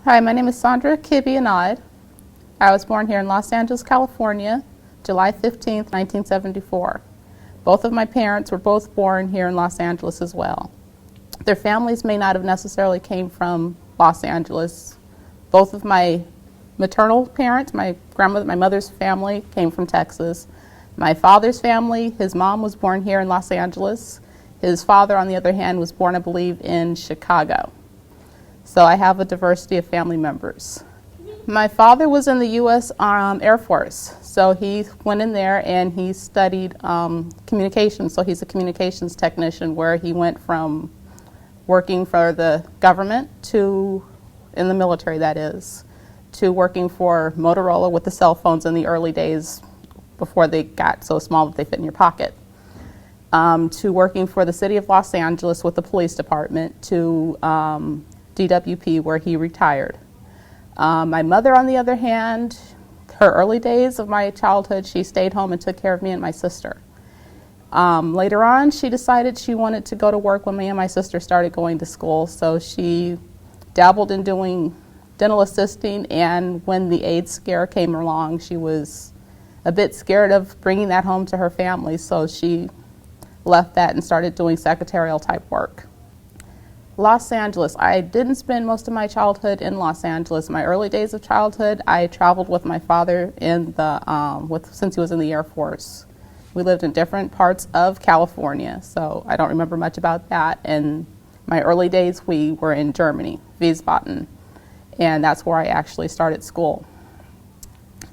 Hi, my name is Sandra Anad. I was born here in Los Angeles, California, July 15th, 1974. Both of my parents were both born here in Los Angeles as well. Their families may not have necessarily came from Los Angeles. Both of my maternal parents, my grandmother, my mother's family, came from Texas. My father's family, his mom was born here in Los Angeles. His father, on the other hand, was born, I believe, in Chicago. So I have a diversity of family members. My father was in the U.S. Air Force, so he went in there and he studied communications. So he's a communications technician, where he went from working for the government to, in the military that is, to working for Motorola with the cell phones in the early days before they got so small that they fit in your pocket, to working for the city of Los Angeles with the police department, to DWP, where he retired. My mother, on the other hand, her early days of my childhood, she stayed home and took care of me and my sister. Later on, she decided she wanted to go to work when me and my sister started going to school, so she dabbled in doing dental assisting, and when the AIDS scare came along, she was a bit scared of bringing that home to her family, so she left that and started doing secretarial type work. Los Angeles. I didn't spend most of my childhood in Los Angeles. My early days of childhood, I traveled with my father in the since he was in the Air Force. We lived in different parts of California, so I don't remember much about that. And my early days, we were in Germany, Wiesbaden, and that's where I actually started school.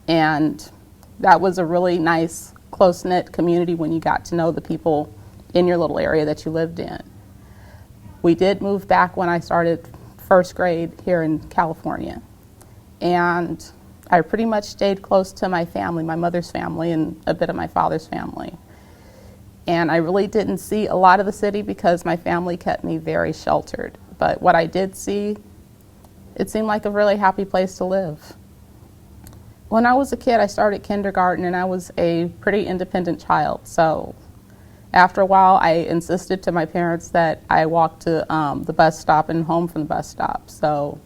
And that was a really nice, close-knit community when you got to know the people in your little area that you lived in. We did move back when I started first grade here in California. And I pretty much stayed close to my family, my mother's family, and a bit of my father's family. And I really didn't see a lot of the city because my family kept me very sheltered. But what I did see, it seemed like a really happy place to live. When I was a kid, I started kindergarten, and I was a pretty independent child. So after a while, I insisted to my parents that I walk to the bus stop and home from the bus stop. So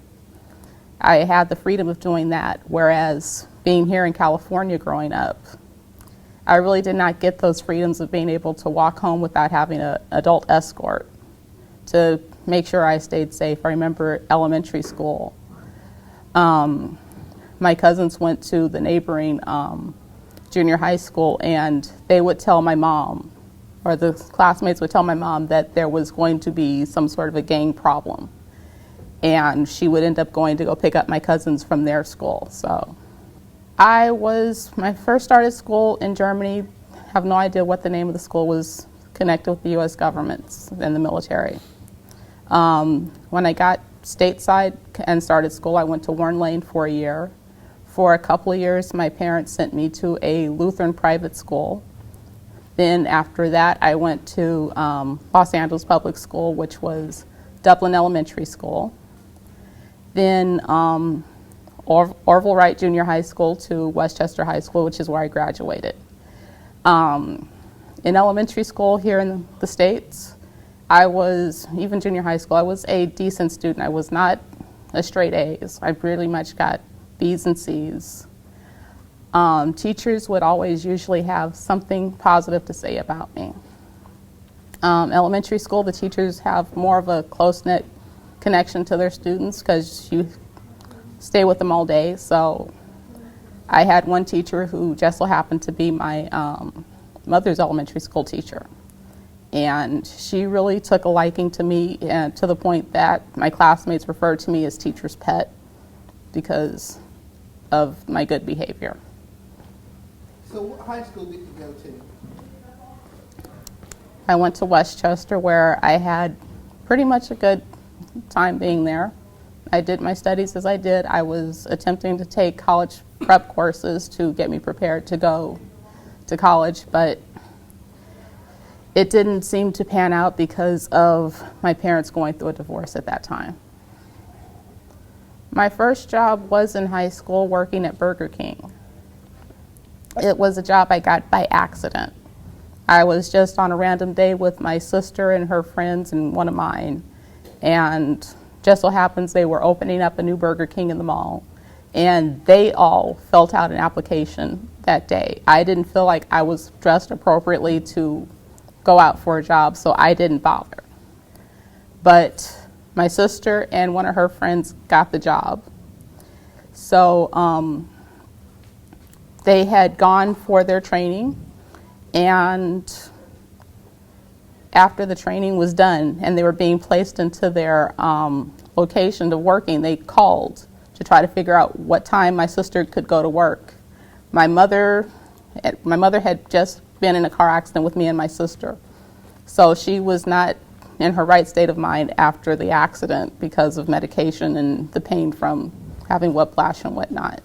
I had the freedom of doing that, whereas being here in California growing up, I really did not get those freedoms of being able to walk home without having an adult escort to make sure I stayed safe. I remember elementary school. My cousins went to the neighboring junior high school, and they would tell my mom, or the classmates would tell my mom, that there was going to be some sort of a gang problem. And she would end up going to go pick up my cousins from their school. So when I first started school in Germany, have no idea what the name of the school was, connected with the U.S. government and the military. When I got stateside and started school, I went to Warren Lane for a year. For a couple of years, my parents sent me to a Lutheran private school. Then after that, I went to Los Angeles Public School, which was Dublin Elementary School. Then Orville Wright Junior High School to Westchester High School, which is where I graduated. In elementary school here in the States, even junior high school, I was a decent student. I was not a straight A's. I pretty much got B's and C's. Teachers would always usually have something positive to say about me. Elementary school, the teachers have more of a close-knit connection to their students because you stay with them all day. So I had one teacher who just so happened to be my mother's elementary school teacher. And she really took a liking to me, and to the point that my classmates referred to me as teacher's pet because of my good behavior. So what high school did you go to? I went to Westchester, where I had pretty much a good time being there. I did my studies as I did. I was attempting to take college prep courses to get me prepared to go to college, but it didn't seem to pan out because of my parents going through a divorce at that time. My first job was in high school working at Burger King. It was a job I got by accident. I was just on a random day with my sister and her friends and one of mine, and just so happens they were opening up a new Burger King in the mall, and they all filled out an application that day. I didn't feel like I was dressed appropriately to go out for a job, so I didn't bother. But my sister and one of her friends got the job. So they had gone for their training, and after the training was done and they were being placed into their location of working, they called to try to figure out what time my sister could go to work. My mother had just been in a car accident with me and my sister, so she was not in her right state of mind after the accident because of medication and the pain from having whiplash and whatnot,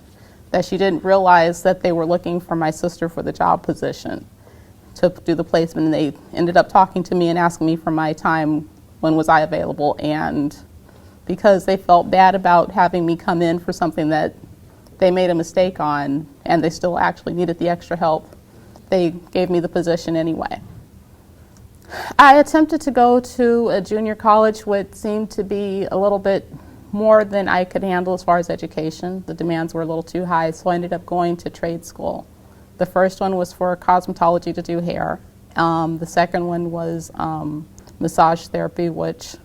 that she didn't realize that they were looking for my sister for the job position to do the placement, and they ended up talking to me and asking me for my time, when was I available, and because they felt bad about having me come in for something that they made a mistake on and they still actually needed the extra help, they gave me the position anyway. I attempted to go to a junior college, which seemed to be a little bit more than I could handle as far as education. The demands were a little too high, so I ended up going to trade school. The first one was for cosmetology to do hair. The second one was massage therapy, which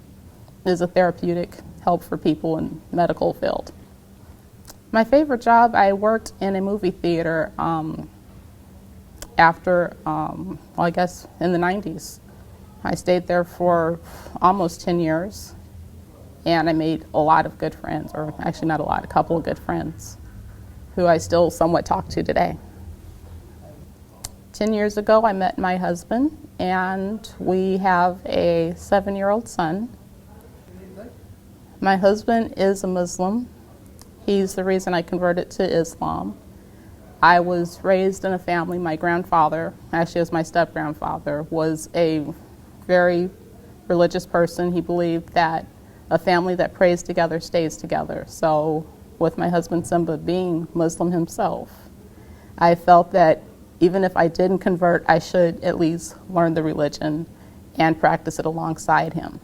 is a therapeutic help for people in the medical field. My favorite job, I worked in a movie theater after, I guess in the 90s. I stayed there for almost 10 years, and I made a lot of good friends, or actually not a lot, a couple of good friends, who I still somewhat talk to today. 10 years ago, I met my husband, and we have a 7-year-old son. My husband is a Muslim. He's the reason I converted to Islam. I was raised in a family, my grandfather, actually it was my step-grandfather, was a very religious person. He believed that a family that prays together stays together. So with my husband Simba being Muslim himself, I felt that even if I didn't convert, I should at least learn the religion and practice it alongside him.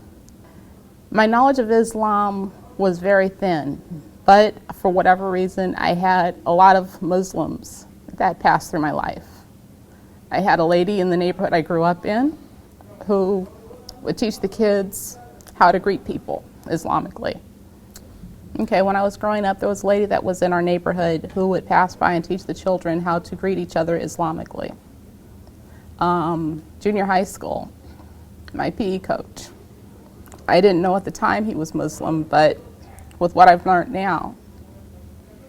My knowledge of Islam was very thin, but for whatever reason, I had a lot of Muslims that passed through my life. I had a lady in the neighborhood I grew up in who would teach the kids how to greet people Islamically. Okay, when I was growing up, there was a lady that was in our neighborhood who would pass by and teach the children how to greet each other Islamically. Junior high school, my PE coach. I didn't know at the time he was Muslim, but with what I've learned now.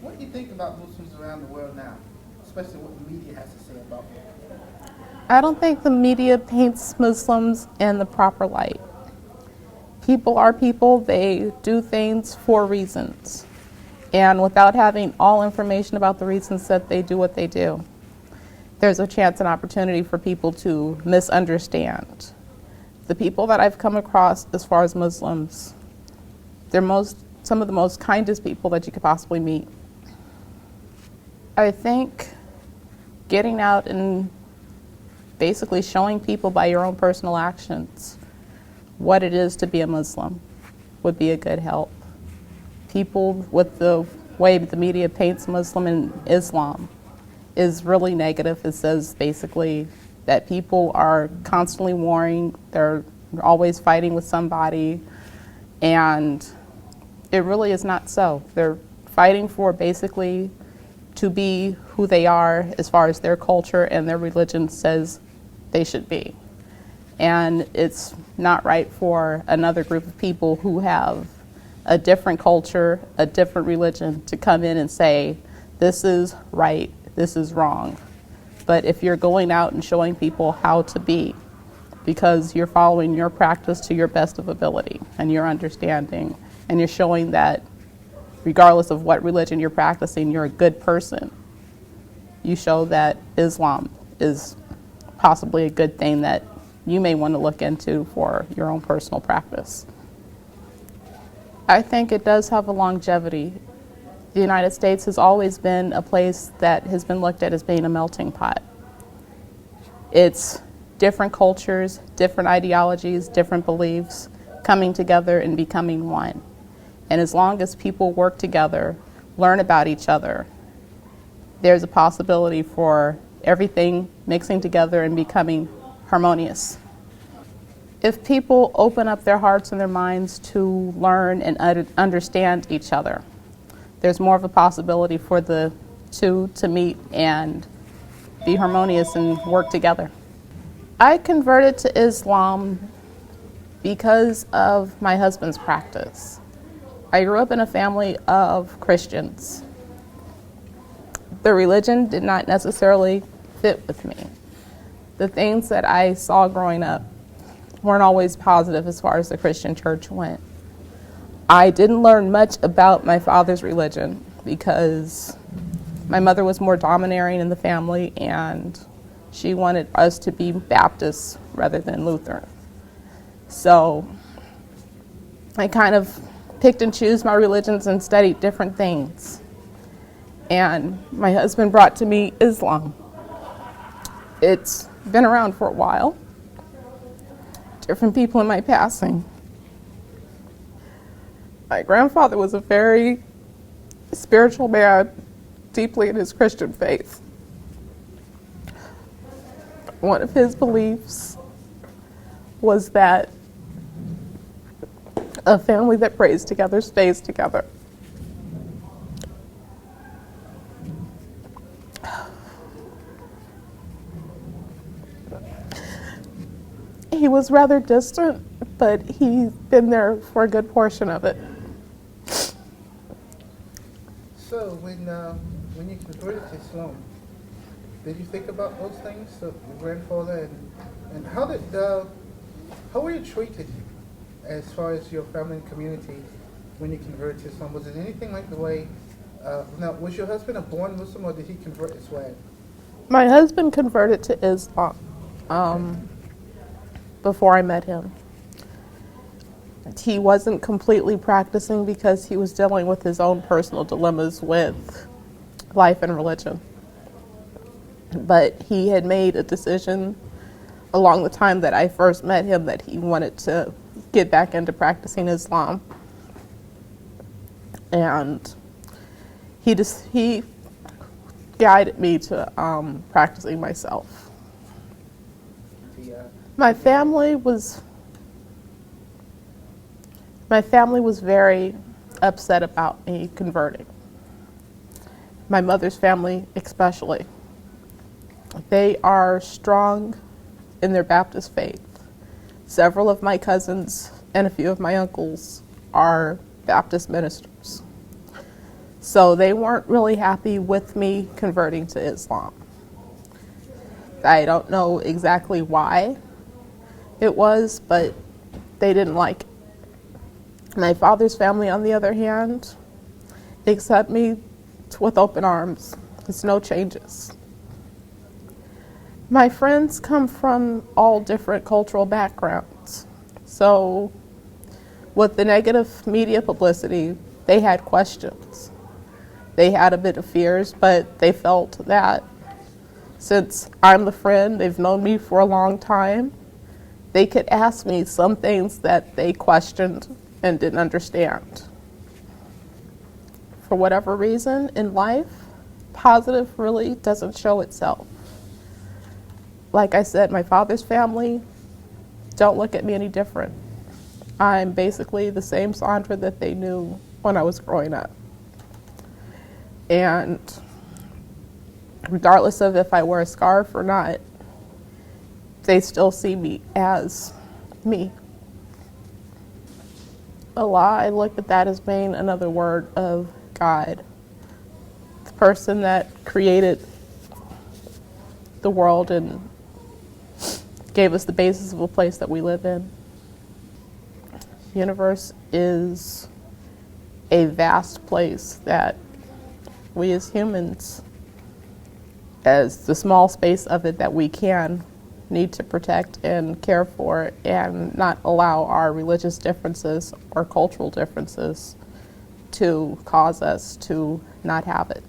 What do you think about Muslims around the world now, especially what the media has to say about them? I don't think the media paints Muslims in the proper light. People are people, they do things for reasons. And without having all information about the reasons that they do what they do, there's a chance and opportunity for people to misunderstand. The people that I've come across as far as Muslims, they're some of the most kindest people that you could possibly meet. I think getting out and basically showing people by your own personal actions what it is to be a Muslim would be a good help. People with the way the media paints Muslim and Islam is really negative. It says basically that people are constantly warring, they're always fighting with somebody, and it really is not so. They're fighting for basically to be who they are as far as their culture and their religion says they should be. And it's not right for another group of people who have a different culture, a different religion, to come in and say, this is right, this is wrong. But if you're going out and showing people how to be, because you're following your practice to your best of ability and your understanding, and you're showing that regardless of what religion you're practicing, you're a good person, you show that Islam is possibly a good thing that you may want to look into for your own personal practice. I think it does have a longevity. The United States has always been a place that has been looked at as being a melting pot. It's different cultures, different ideologies, different beliefs coming together and becoming one. And as long as people work together, learn about each other, there's a possibility for everything mixing together and becoming harmonious. If people open up their hearts and their minds to learn and understand each other, there's more of a possibility for the two to meet and be harmonious and work together. I converted to Islam because of my husband's practice. I grew up in a family of Christians. The religion did not necessarily fit with me. The things that I saw growing up weren't always positive as far as the Christian church went. I didn't learn much about my father's religion because my mother was more domineering in the family and she wanted us to be Baptists rather than Lutheran. So I kind of picked and chose my religions and studied different things. And my husband brought to me Islam. It's been around for a while. Different people in my passing. My grandfather was a very spiritual man, deeply in his Christian faith. One of his beliefs was that a family that prays together stays together. He was rather distant, but he's been there for a good portion of it. So when you converted to Islam, did you think about those things, so your grandfather, and how were you treated as far as your family and community when you converted to Islam? Was it anything like the way, now was your husband a born Muslim or did he convert as well? My husband converted to Islam before I met him. He wasn't completely practicing because he was dealing with his own personal dilemmas with life and religion. But he had made a decision along the time that I first met him that he wanted to get back into practicing Islam. And he guided me to practicing myself. My family was very upset about me converting. My mother's family especially. They are strong in their Baptist faith. Several of my cousins and a few of my uncles are Baptist ministers. So they weren't really happy with me converting to Islam. I don't know exactly why it was, but they didn't like it. My father's family, on the other hand, accept me with open arms. There's no changes. My friends come from all different cultural backgrounds. So with the negative media publicity, they had questions. They had a bit of fears, but they felt that since I'm the friend, they've known me for a long time, they could ask me some things that they questioned and didn't understand. For whatever reason in life, positive really doesn't show itself. Like I said, my father's family don't look at me any different. I'm basically the same Sandra that they knew when I was growing up. And regardless of if I wear a scarf or not, they still see me as me. Allah, I look at that as being another word of God. The person that created the world and gave us the basis of a place that we live in. The universe is a vast place that we as humans, as the small space of it that we can, need to protect and care for and not allow our religious differences or cultural differences to cause us to not have it.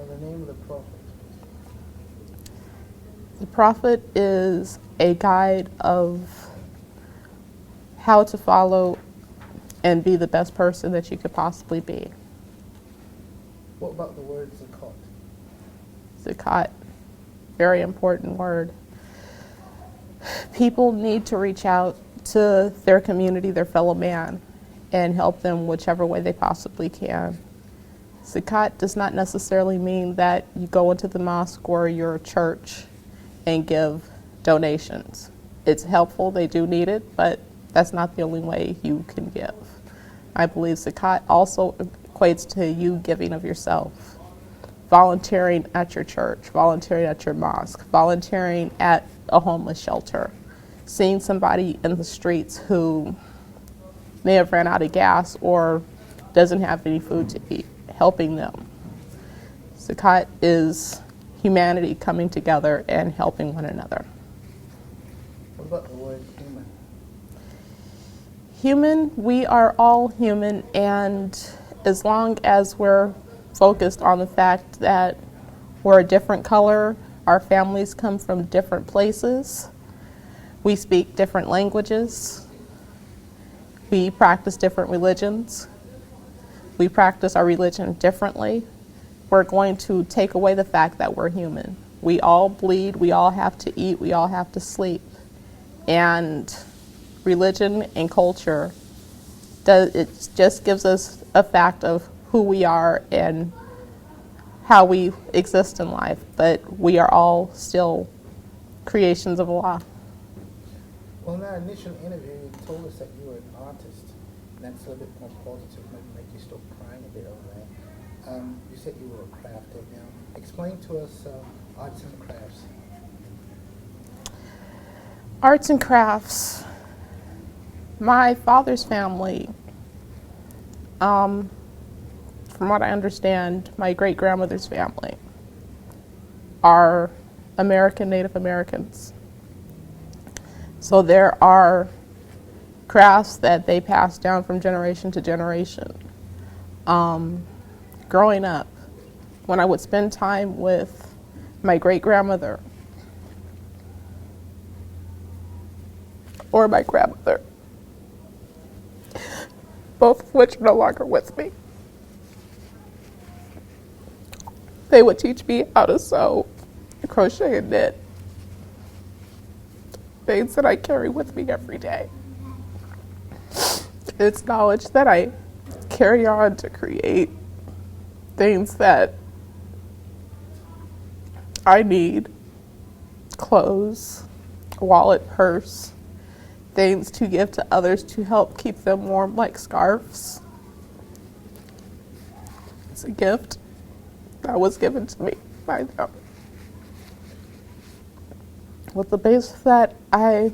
The name of the Prophet. The Prophet is a guide of how to follow and be the best person that you could possibly be. What about the word zakat? Zakat, very important word. People need to reach out to their community, their fellow man, and help them whichever way they possibly can. Zakat does not necessarily mean that you go into the mosque or your church and give donations. It's helpful, they do need it, but that's not the only way you can give. I believe zakat also equates to you giving of yourself. Volunteering at your church, volunteering at your mosque, volunteering at a homeless shelter, seeing somebody in the streets who may have ran out of gas or doesn't have any food to eat, helping them. Zakat is humanity coming together and helping one another. What about the word human? Human, we are all human, and as long as we're focused on the fact that we're a different color, our families come from different places, we speak different languages, we practice different religions, we practice our religion differently, we're going to take away the fact that we're human. We all bleed, we all have to eat, we all have to sleep. And religion and culture, it just gives us a fact of who we are and how we exist in life, but we are all still creations of Allah. Well, in our initial interview, you told us that you were an artist, and that's a little bit more positive, maybe make you stop crying a bit over that. You said you were a crafter. Now, explain to us arts and crafts. Arts and crafts. My father's family, from what I understand, my great-grandmother's family are Native Americans. So there are crafts that they pass down from generation to generation. Growing up, when I would spend time with my great-grandmother or my grandmother, both of which are no longer with me, they would teach me how to sew, crochet, and knit. Things that I carry with me every day. It's knowledge that I carry on to create things that I need: clothes, wallet, purse, things to give to others to help keep them warm, like scarves. It's a gift that was given to me by them. With the base that I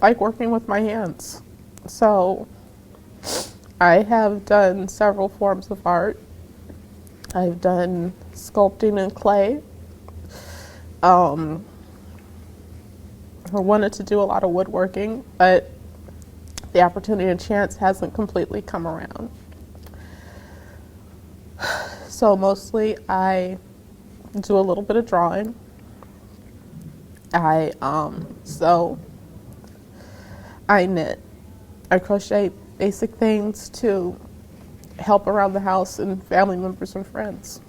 like working with my hands. So I have done several forms of art. I've done sculpting in clay. I wanted to do a lot of woodworking, but the opportunity and chance hasn't completely come around. So mostly I do a little bit of drawing. I sew. I knit. I crochet basic things to help around the house and family members and friends.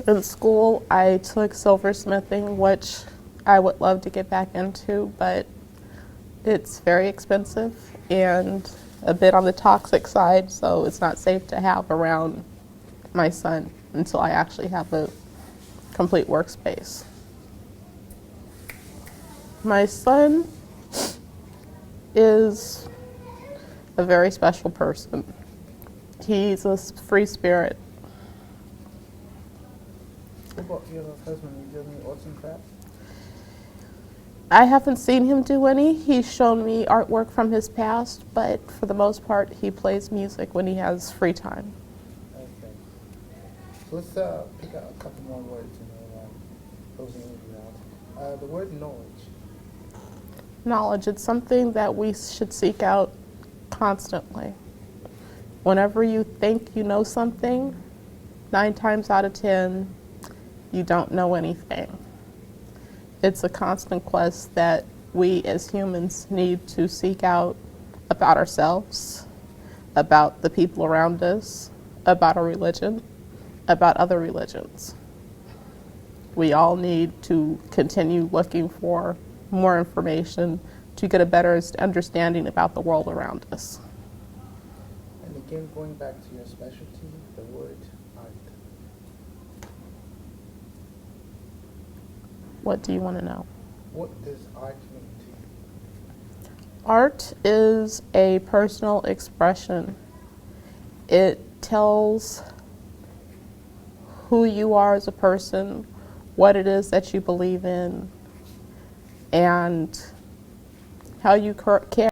In school, I took silversmithing, which I would love to get back into, but it's very expensive and a bit on the toxic side, so it's not safe to have around my son until I actually have a complete workspace. My son is a very special person. He's a free spirit. What about your husband? You do any arts and crafts? I haven't seen him do any. He's shown me artwork from his past, but for the most part, he plays music when he has free time. Okay. So let's pick out a couple more words, closing the interview out. The word knowledge. Knowledge, it's something that we should seek out constantly. Whenever you think you know something, 9 times out of 10, you don't know anything. It's a constant quest that we as humans need to seek out about ourselves, about the people around us, about our religion, about other religions. We all need to continue looking for more information to get a better understanding about the world around us. And again, going back to your specialty, the word art. What do you want to know? What does art mean to you? Art is a personal expression. It tells who you are as a person, what it is that you believe in, and how you care